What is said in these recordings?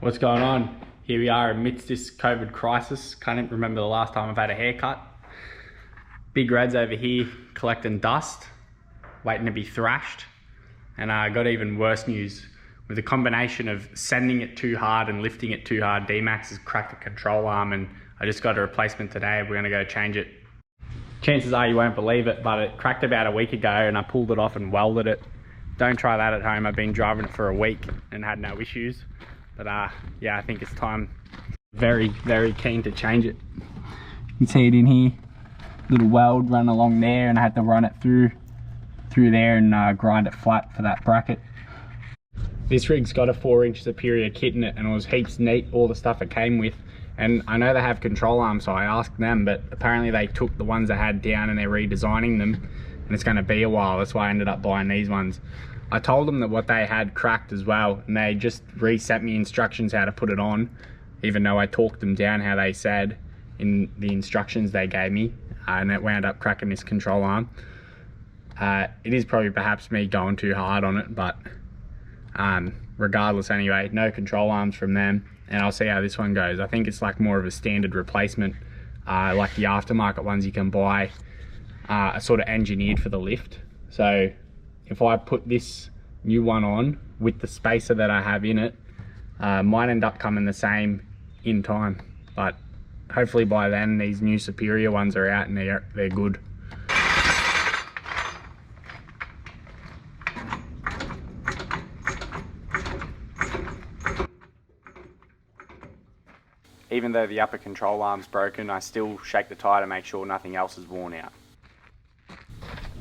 What's going on? Here we are amidst this COVID crisis. Can't even remember the last time I've had a haircut. Big Red's over here collecting dust, waiting to be thrashed. And I got even worse news. With a combination of sending it too hard and lifting it too hard, Dmax has cracked the control arm and I just got a replacement today. We're gonna go change it. Chances are you won't believe it, but it cracked about a week ago and I pulled it off and welded it. Don't try that at home. I've been driving it for a week and had no issues. But yeah, I think it's time. Very, very keen to change it. You can see it in here. Little weld run along there and I had to run it through there and grind it flat for that bracket. This rig's got a 4-inch superior kit in it and it was heaps neat, all the stuff it came with. And I know they have control arms, so I asked them, but apparently they took the ones they had down and they're redesigning them and it's gonna be a while. That's why I ended up buying these ones. I told them that what they had cracked as well and they just resent me instructions how to put it on, even though I talked them down how they said in the instructions they gave me, and it wound up cracking this control arm. It is probably perhaps me going too hard on it, but regardless anyway, no control arms from them, and I'll see how this one goes. I think it's like more of a standard replacement, like the aftermarket ones you can buy, are sort of engineered for the lift. So if I put this new one on with the spacer that I have in it, might end up coming the same in time, but hopefully by then these new superior ones are out and they're good. Even though the upper control arm's broken, I still shake the tyre to make sure nothing else is worn out.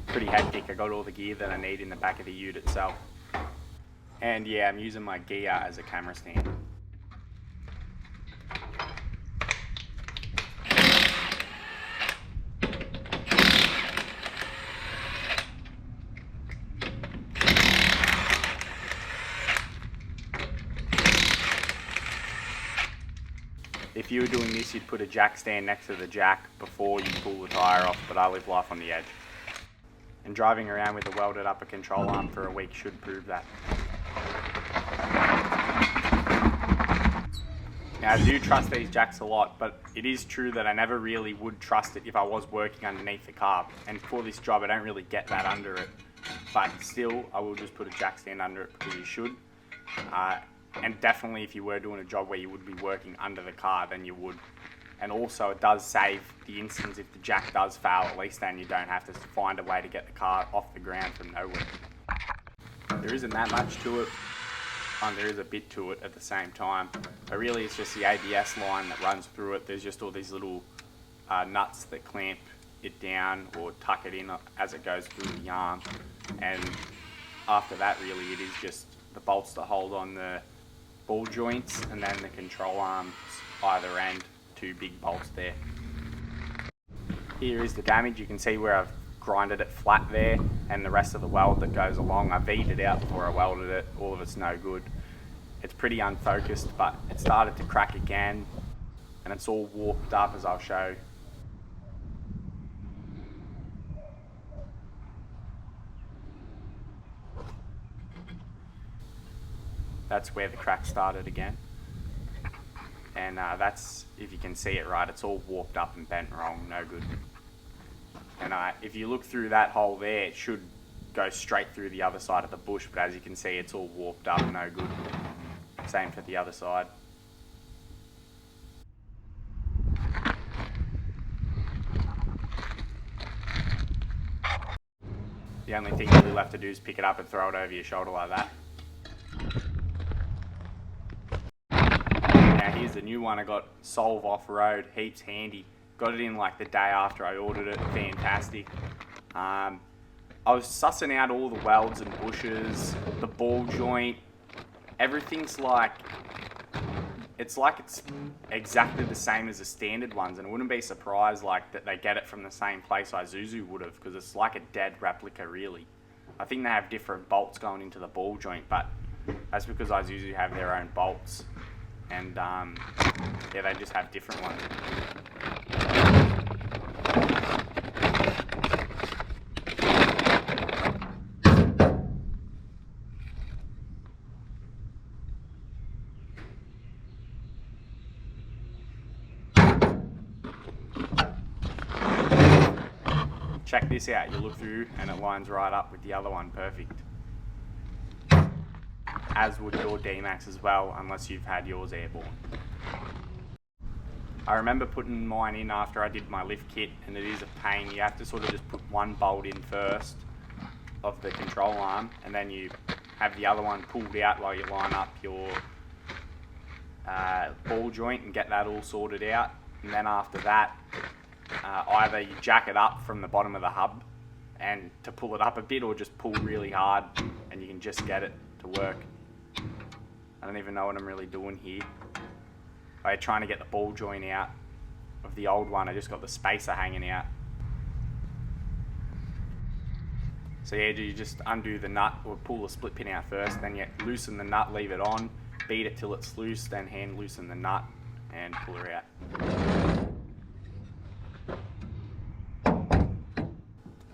Pretty hectic. I got all the gear that I need in the back of the ute itself. And yeah, I'm using my gear as a camera stand. If you were doing this, you'd put a jack stand next to the jack before you pull the tyre off, but I live life on the edge. And driving around with a welded upper control arm for a week should prove that. Now I do trust these jacks a lot, but it is true that I never really would trust it if I was working underneath the car. And for this job, I don't really get that under it. But still, I will just put a jack stand under it because you should. And definitely if you were doing a job where you would be working under the car, then you would. And also it does save the instance if the jack does fail, at least then you don't have to find a way to get the car off the ground from nowhere. There isn't that much to it, and there is a bit to it at the same time. But really it's just the ABS line that runs through it. There's just all these little nuts that clamp it down or tuck it in as it goes through the arm. And after that really it is just the bolts that hold on the ball joints and then the control arms either end. 2 big bolts there. Here is the damage. You can see where I've grinded it flat there and the rest of the weld that goes along. I V'd it out before I welded it. All of it's no good. It's pretty unfocused, but it started to crack again and it's all warped up, as I'll show. That's where the crack started again. And that's, if you can see it right, it's all warped up and bent wrong, no good. And if you look through that hole there, it should go straight through the other side of the bush, but as you can see, it's all warped up, no good. Same for the other side. The only thing you're left to do is pick it up and throw it over your shoulder like that. Here's the new one I got, Solve Off-Road, heaps handy. Got it in like the day after I ordered it, fantastic. I was sussing out all the welds and bushes, the ball joint, everything's like, it's exactly the same as the standard ones, and I wouldn't be surprised like that they get it from the same place Isuzu would have, because it's like a dead replica really. I think they have different bolts going into the ball joint, but that's because Isuzu have their own bolts. And yeah, they just have different ones. check this out. You look through and it lines right up with the other one, perfect. As would your Dmax as well, unless you've had yours airborne. I remember putting mine in after I did my lift kit, and it is a pain. You have to sort of just put one bolt in first of the control arm, and then you have the other one pulled out while you line up your ball joint and get that all sorted out. And then after that, either you jack it up from the bottom of the hub and to pull it up a bit, or just pull really hard and you can just get it to work. I don't even know what I'm really doing here. I'm trying to get the ball joint out of the old one. I just got the spacer hanging out. So yeah, you just undo the nut or pull the split pin out first, then you loosen the nut, leave it on, beat it till it's loose, then hand loosen the nut and pull her out.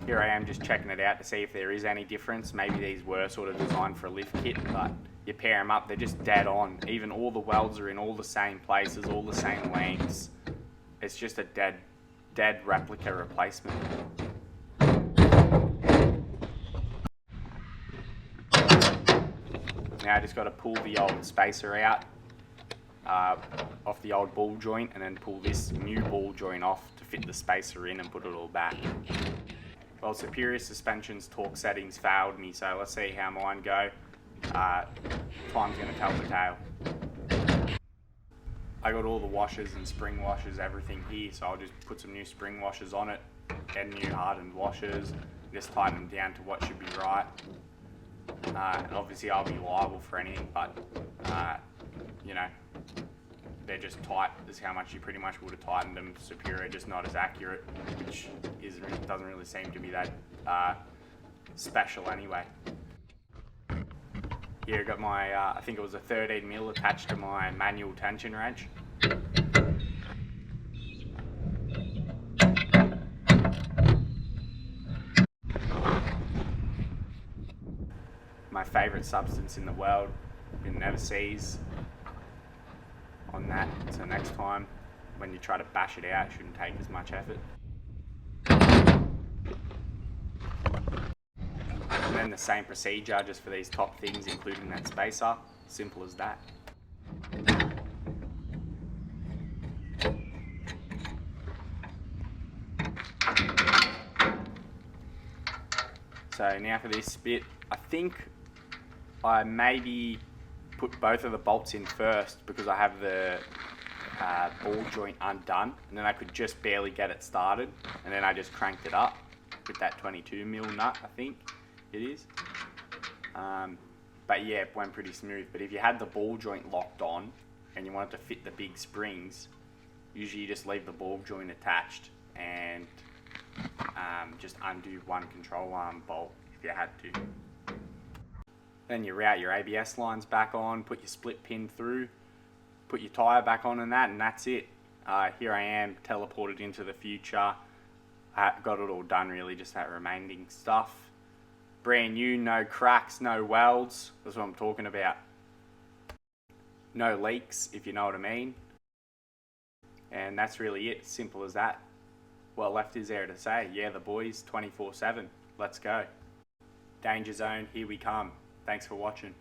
Here I am just checking it out to see if there is any difference. Maybe these were sort of designed for a lift kit, but you pair them up, they're just dead on. Even all the welds are in all the same places, all the same lengths. It's just a dead replica replacement. Now I just got to pull the old spacer out off the old ball joint, and then pull this new ball joint off to fit the spacer in and put it all back. Well, Superior Suspension's torque settings failed me, so let's see how mine go. Time's going to tell the tale. I got all the washers and spring washers, everything here, so I'll just put some new spring washers on it, get new hardened washers, just tighten them down to what should be right. And obviously I'll be liable for anything, but you know, they're just tight. This is how much you pretty much would have tightened them. Superior, just not as accurate, which doesn't really seem to be that special anyway. Here I got my, I think it was a 13mm attached to my manual tension wrench. My favourite substance in the world, you never sees on that, so next time when you try to bash it out, it shouldn't take as much effort. And then the same procedure just for these top things, including that spacer. Simple as that. So now for this bit, I think I maybe put both of the bolts in first because I have the ball joint undone, and then I could just barely get it started, and then I just cranked it up with that 22mm nut, I think it is. But yeah, it went pretty smooth. But if you had the ball joint locked on and you wanted to fit the big springs, usually you just leave the ball joint attached and just undo one control arm bolt if you had to. Then you route your ABS lines back on, put your split pin through, put your tyre back on, and that's it. Here I am, teleported into the future. I got it all done really, just that remaining stuff. Brand new, no cracks, no welds, that's what I'm talking about. No leaks, if you know what I mean. And that's really it, simple as that. What left is there to say? Yeah, the boys, 24/7, let's go. Danger zone, here we come. Thanks for watching.